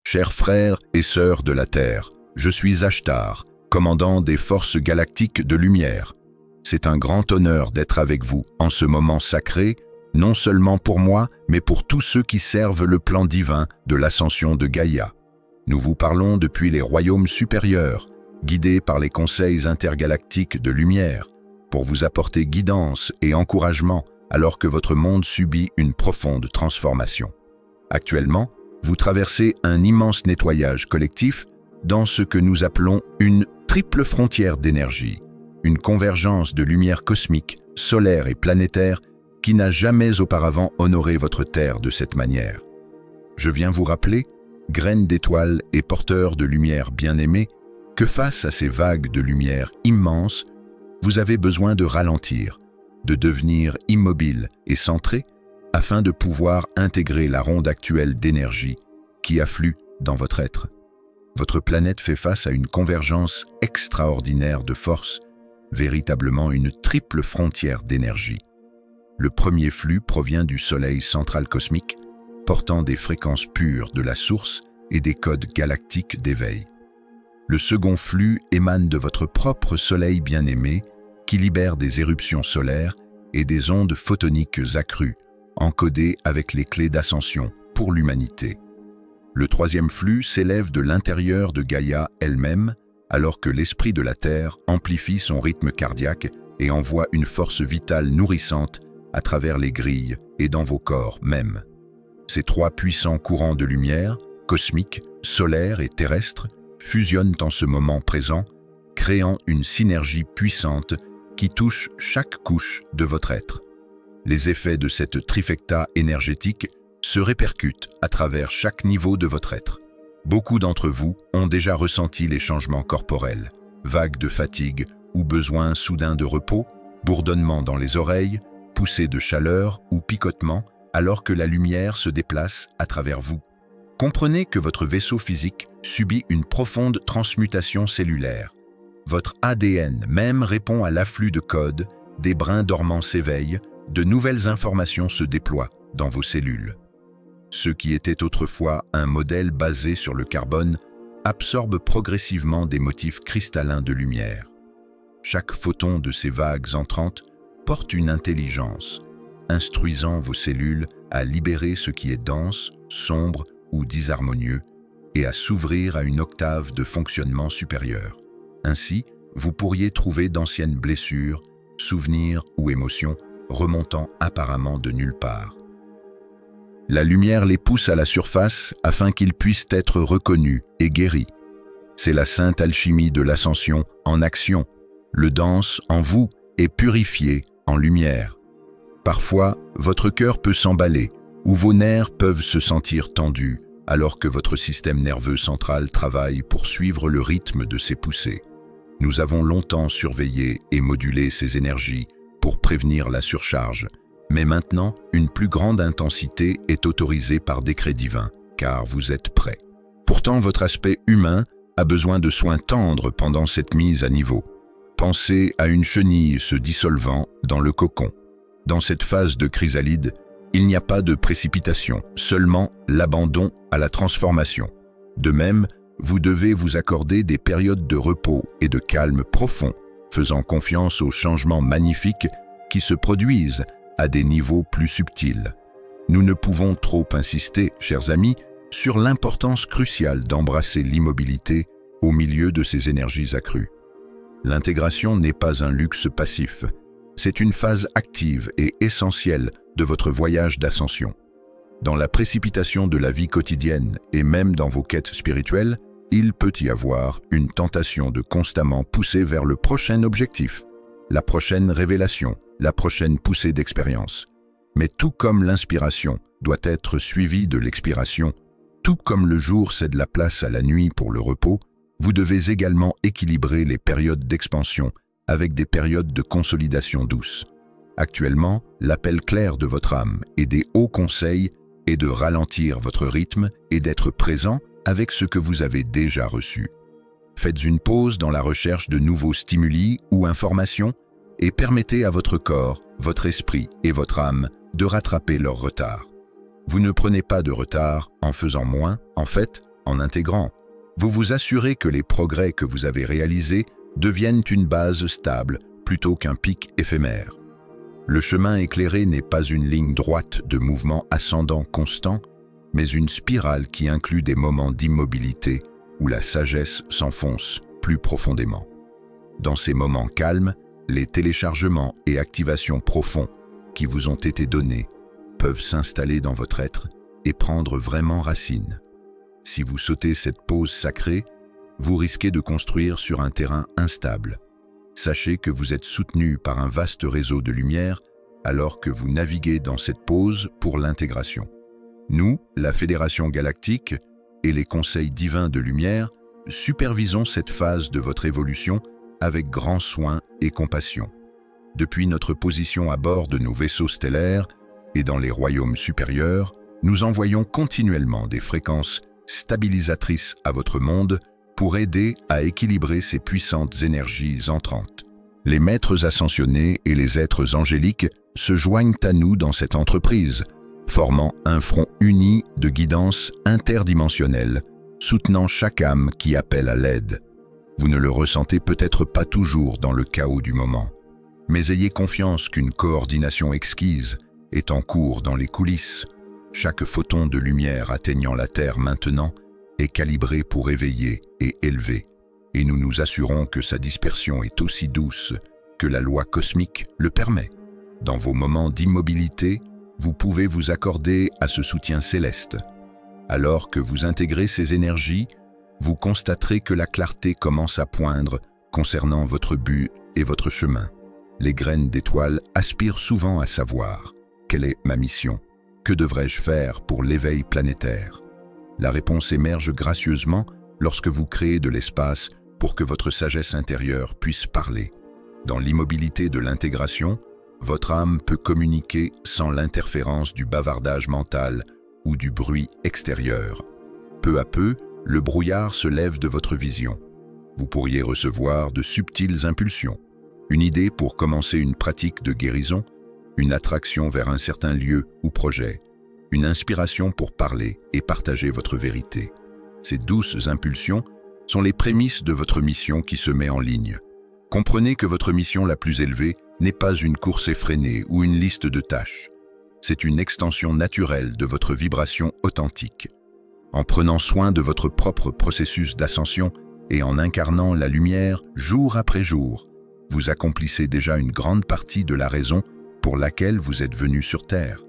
Chers frères et sœurs de la Terre, je suis Ashtar, commandant des forces galactiques de lumière. C'est un grand honneur d'être avec vous en ce moment sacré, non seulement pour moi, mais pour tous ceux qui servent le plan divin de l'ascension de Gaïa. Nous vous parlons depuis les royaumes supérieurs, guidés par les conseils intergalactiques de lumière, pour vous apporter guidance et encouragement alors que votre monde subit une profonde transformation. Actuellement, vous traversez un immense nettoyage collectif dans ce que nous appelons une triple frontière d'énergie, une convergence de lumière cosmique, solaire et planétaire qui n'a jamais auparavant honoré votre Terre de cette manière. Je viens vous rappeler, graines d'étoiles et porteurs de lumière bien-aimés, que face à ces vagues de lumière immenses, vous avez besoin de ralentir, de devenir immobile et centré afin de pouvoir intégrer la ronde actuelle d'énergie qui afflue dans votre être. Votre planète fait face à une convergence extraordinaire de forces, véritablement une triple frontière d'énergie. Le premier flux provient du Soleil central cosmique, portant des fréquences pures de la source et des codes galactiques d'éveil. Le second flux émane de votre propre Soleil bien-aimé, qui libère des éruptions solaires et des ondes photoniques accrues, encodées avec les clés d'ascension pour l'humanité. Le troisième flux s'élève de l'intérieur de Gaïa elle-même, alors que l'esprit de la Terre amplifie son rythme cardiaque et envoie une force vitale nourrissante à travers les grilles et dans vos corps même. Ces trois puissants courants de lumière, cosmiques, solaires et terrestres, fusionnent en ce moment présent, créant une synergie puissante qui touche chaque couche de votre être. Les effets de cette trifecta énergétique se répercutent à travers chaque niveau de votre être. Beaucoup d'entre vous ont déjà ressenti les changements corporels, vagues de fatigue ou besoin soudain de repos, bourdonnement dans les oreilles, poussées de chaleur ou picotement alors que la lumière se déplace à travers vous. Comprenez que votre vaisseau physique subit une profonde transmutation cellulaire. Votre ADN même répond à l'afflux de codes, des brins dormants s'éveillent, de nouvelles informations se déploient dans vos cellules. Ce qui était autrefois un modèle basé sur le carbone absorbe progressivement des motifs cristallins de lumière. Chaque photon de ces vagues entrantes porte une intelligence, instruisant vos cellules à libérer ce qui est dense, sombre ou disharmonieux et à s'ouvrir à une octave de fonctionnement supérieur. Ainsi, vous pourriez trouver d'anciennes blessures, souvenirs ou émotions remontant apparemment de nulle part. La lumière les pousse à la surface afin qu'ils puissent être reconnus et guéris. C'est la sainte alchimie de l'ascension en action. Le dense en vous est purifié en lumière. Parfois, votre cœur peut s'emballer ou vos nerfs peuvent se sentir tendus alors que votre système nerveux central travaille pour suivre le rythme de ses poussées. Nous avons longtemps surveillé et modulé ces énergies pour prévenir la surcharge, mais maintenant, une plus grande intensité est autorisée par décret divin, car vous êtes prêts. Pourtant, votre aspect humain a besoin de soins tendres pendant cette mise à niveau. Pensez à une chenille se dissolvant dans le cocon. Dans cette phase de chrysalide, il n'y a pas de précipitation, seulement l'abandon à la transformation. De même, vous devez vous accorder des périodes de repos et de calme profond, faisant confiance aux changements magnifiques qui se produisent à des niveaux plus subtils. Nous ne pouvons trop insister, chers amis, sur l'importance cruciale d'embrasser l'immobilité au milieu de ces énergies accrues. L'intégration n'est pas un luxe passif, c'est une phase active et essentielle de votre voyage d'ascension. Dans la précipitation de la vie quotidienne et même dans vos quêtes spirituelles, il peut y avoir une tentation de constamment pousser vers le prochain objectif, la prochaine révélation, la prochaine poussée d'expérience. Mais tout comme l'inspiration doit être suivie de l'expiration, tout comme le jour cède la place à la nuit pour le repos, vous devez également équilibrer les périodes d'expansion avec des périodes de consolidation douce. Actuellement, l'appel clair de votre âme et des hauts conseils est de ralentir votre rythme et d'être présent avec ce que vous avez déjà reçu. Faites une pause dans la recherche de nouveaux stimuli ou informations et permettez à votre corps, votre esprit et votre âme de rattraper leur retard. Vous ne prenez pas de retard en faisant moins, en fait, En intégrant, vous vous assurez que les progrès que vous avez réalisés deviennent une base stable plutôt qu'un pic éphémère. Le chemin éclairé n'est pas une ligne droite de mouvement ascendant constant, mais une spirale qui inclut des moments d'immobilité où la sagesse s'enfonce plus profondément. Dans ces moments calmes, les téléchargements et activations profonds qui vous ont été donnés peuvent s'installer dans votre être et prendre vraiment racine. Si vous sautez cette pause sacrée, vous risquez de construire sur un terrain instable. Sachez que vous êtes soutenu par un vaste réseau de lumière alors que vous naviguez dans cette pause pour l'intégration. Nous, la Fédération Galactique et les conseils divins de lumière, supervisons cette phase de votre évolution avec grand soin et compassion. Depuis notre position à bord de nos vaisseaux stellaires et dans les royaumes supérieurs, nous envoyons continuellement des fréquences stabilisatrices à votre monde pour aider à équilibrer ces puissantes énergies entrantes. Les maîtres ascensionnés et les êtres angéliques se joignent à nous dans cette entreprise, formant un front uni de guidance interdimensionnelle, soutenant chaque âme qui appelle à l'aide. Vous ne le ressentez peut-être pas toujours dans le chaos du moment, mais ayez confiance qu'une coordination exquise est en cours dans les coulisses. Chaque photon de lumière atteignant la Terre maintenant est calibré pour éveiller et élever, et nous nous assurons que sa dispersion est aussi douce que la loi cosmique le permet. Dans vos moments d'immobilité, vous pouvez vous accorder à ce soutien céleste. Alors que vous intégrez ces énergies, vous constaterez que la clarté commence à poindre concernant votre but et votre chemin. Les graines d'étoiles aspirent souvent à savoir « Quelle est ma mission ? Que devrais-je faire pour l'éveil planétaire ?» La réponse émerge gracieusement lorsque vous créez de l'espace pour que votre sagesse intérieure puisse parler. Dans l'immobilité de l'intégration, votre âme peut communiquer sans l'interférence du bavardage mental ou du bruit extérieur. Peu à peu, le brouillard se lève de votre vision. Vous pourriez recevoir de subtiles impulsions, une idée pour commencer une pratique de guérison, une attraction vers un certain lieu ou projet, une inspiration pour parler et partager votre vérité. Ces douces impulsions sont les prémices de votre mission qui se met en ligne. Comprenez que votre mission la plus élevée n'est pas une course effrénée ou une liste de tâches. C'est une extension naturelle de votre vibration authentique. En prenant soin de votre propre processus d'ascension et en incarnant la lumière jour après jour, vous accomplissez déjà une grande partie de la raison pour laquelle vous êtes venu sur Terre.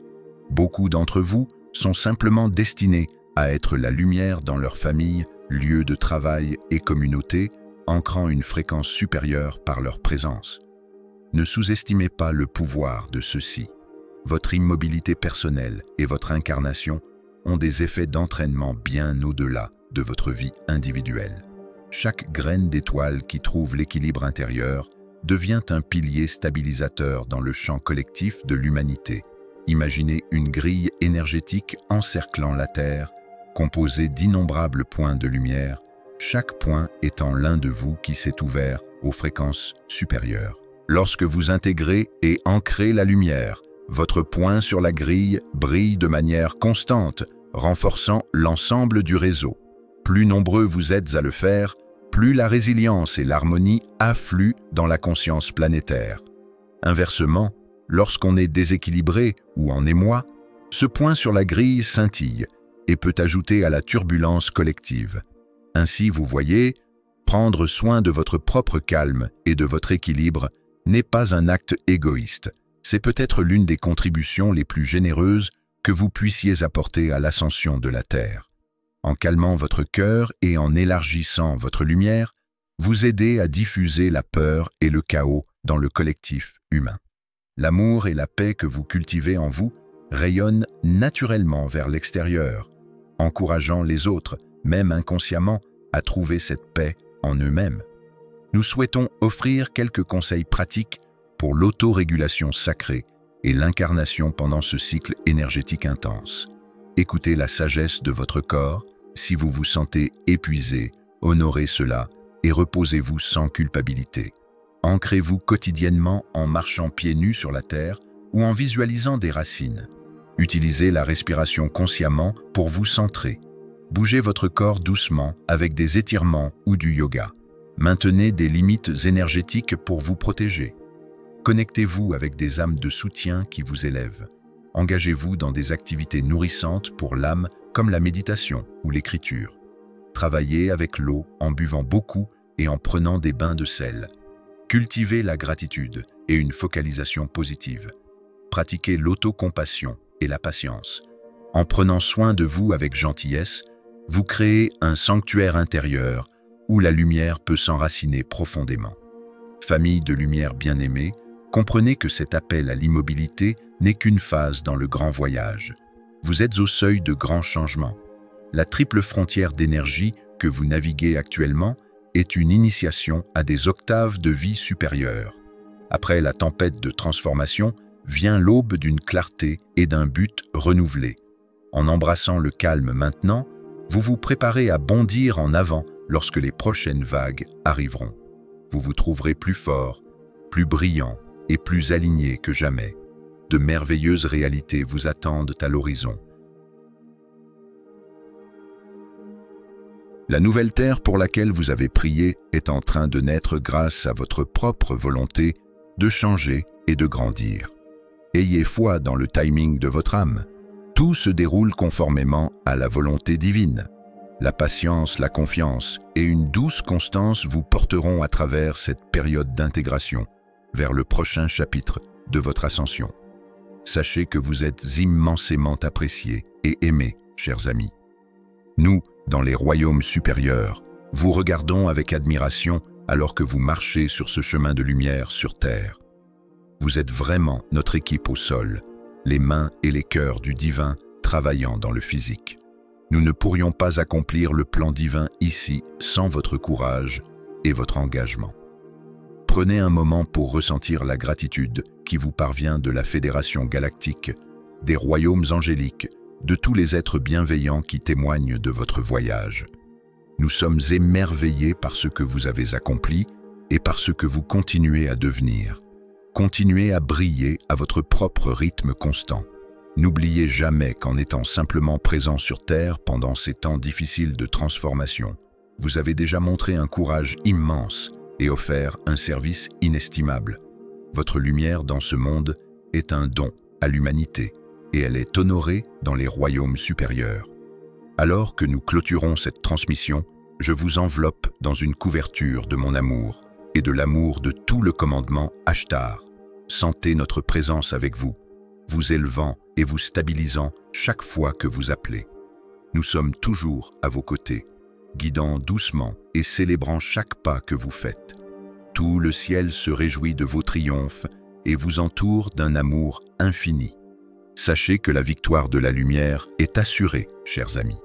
Beaucoup d'entre vous sont simplement destinés à être la lumière dans leur famille, lieu de travail et communauté, ancrant une fréquence supérieure par leur présence. Ne sous-estimez pas le pouvoir de ceux-ci. Votre immobilité personnelle et votre incarnation ont des effets d'entraînement bien au-delà de votre vie individuelle. Chaque graine d'étoile qui trouve l'équilibre intérieur devient un pilier stabilisateur dans le champ collectif de l'humanité. Imaginez une grille énergétique encerclant la Terre, composée d'innombrables points de lumière, chaque point étant l'un de vous qui s'est ouvert aux fréquences supérieures. Lorsque vous intégrez et ancrez la lumière, votre point sur la grille brille de manière constante, renforçant l'ensemble du réseau. Plus nombreux vous êtes à le faire, plus la résilience et l'harmonie affluent dans la conscience planétaire. Inversement, lorsqu'on est déséquilibré ou en émoi, ce point sur la grille scintille et peut ajouter à la turbulence collective. Ainsi, vous voyez, prendre soin de votre propre calme et de votre équilibre n'est pas un acte égoïste. C'est peut-être l'une des contributions les plus généreuses que vous puissiez apporter à l'ascension de la Terre. En calmant votre cœur et en élargissant votre lumière, vous aidez à diffuser la peur et le chaos dans le collectif humain. L'amour et la paix que vous cultivez en vous rayonnent naturellement vers l'extérieur, encourageant les autres, même inconsciemment, à trouver cette paix en eux-mêmes. Nous souhaitons offrir quelques conseils pratiques pour l'autorégulation sacrée et l'incarnation pendant ce cycle énergétique intense. Écoutez la sagesse de votre corps. Si vous vous sentez épuisé, honorez cela et reposez-vous sans culpabilité. Ancrez-vous quotidiennement en marchant pieds nus sur la terre ou en visualisant des racines. Utilisez la respiration consciemment pour vous centrer. Bougez votre corps doucement avec des étirements ou du yoga. Maintenez des limites énergétiques pour vous protéger. Connectez-vous avec des âmes de soutien qui vous élèvent. Engagez-vous dans des activités nourrissantes pour l'âme comme la méditation ou l'écriture. Travaillez avec l'eau en buvant beaucoup et en prenant des bains de sel. Cultivez la gratitude et une focalisation positive. Pratiquez l'autocompassion et la patience. En prenant soin de vous avec gentillesse, vous créez un sanctuaire intérieur où la lumière peut s'enraciner profondément. Famille de lumière bien-aimée, comprenez que cet appel à l'immobilité n'est qu'une phase dans le grand voyage. Vous êtes au seuil de grands changements. La triple frontière d'énergie que vous naviguez actuellement est une initiation à des octaves de vie supérieures. Après la tempête de transformation, vient l'aube d'une clarté et d'un but renouvelé. En embrassant le calme maintenant, vous vous préparez à bondir en avant lorsque les prochaines vagues arriveront. Vous vous trouverez plus fort, plus brillant et plus aligné que jamais. De merveilleuses réalités vous attendent à l'horizon. La nouvelle terre pour laquelle vous avez prié est en train de naître grâce à votre propre volonté de changer et de grandir. Ayez foi dans le timing de votre âme. Tout se déroule conformément à la volonté divine. La patience, la confiance et une douce constance vous porteront à travers cette période d'intégration vers le prochain chapitre de votre ascension. Sachez que vous êtes immensément appréciés et aimés, chers amis. Nous, dans les royaumes supérieurs, vous regardons avec admiration alors que vous marchez sur ce chemin de lumière sur terre. Vous êtes vraiment notre équipe au sol, les mains et les cœurs du divin travaillant dans le physique. Nous ne pourrions pas accomplir le plan divin ici sans votre courage et votre engagement. Prenez un moment pour ressentir la gratitude qui vous parvient de la Fédération galactique, des royaumes angéliques, de tous les êtres bienveillants qui témoignent de votre voyage. Nous sommes émerveillés par ce que vous avez accompli et par ce que vous continuez à devenir. Continuez à briller à votre propre rythme constant. N'oubliez jamais qu'en étant simplement présent sur Terre pendant ces temps difficiles de transformation, vous avez déjà montré un courage immense et offert un service inestimable. Votre lumière dans ce monde est un don à l'humanité et elle est honorée dans les royaumes supérieurs. Alors que nous clôturons cette transmission, je vous enveloppe dans une couverture de mon amour et de l'amour de tout le commandement Ashtar. Sentez notre présence avec vous, vous élevant et vous stabilisant chaque fois que vous appelez. Nous sommes toujours à vos côtés, guidant doucement et célébrant chaque pas que vous faites. Tout le ciel se réjouit de vos triomphes et vous entoure d'un amour infini. Sachez que la victoire de la lumière est assurée, chers amis.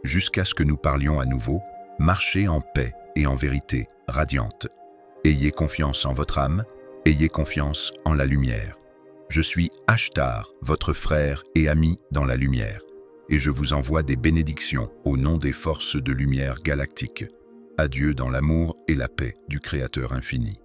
Jusqu'à ce que nous parlions à nouveau, marchez en paix et en vérité radiante. Ayez confiance en votre âme, ayez confiance en la lumière. Je suis Ashtar, votre frère et ami dans la lumière, et je vous envoie des bénédictions au nom des forces de lumière galactiques. Adieu dans l'amour et la paix du Créateur infini.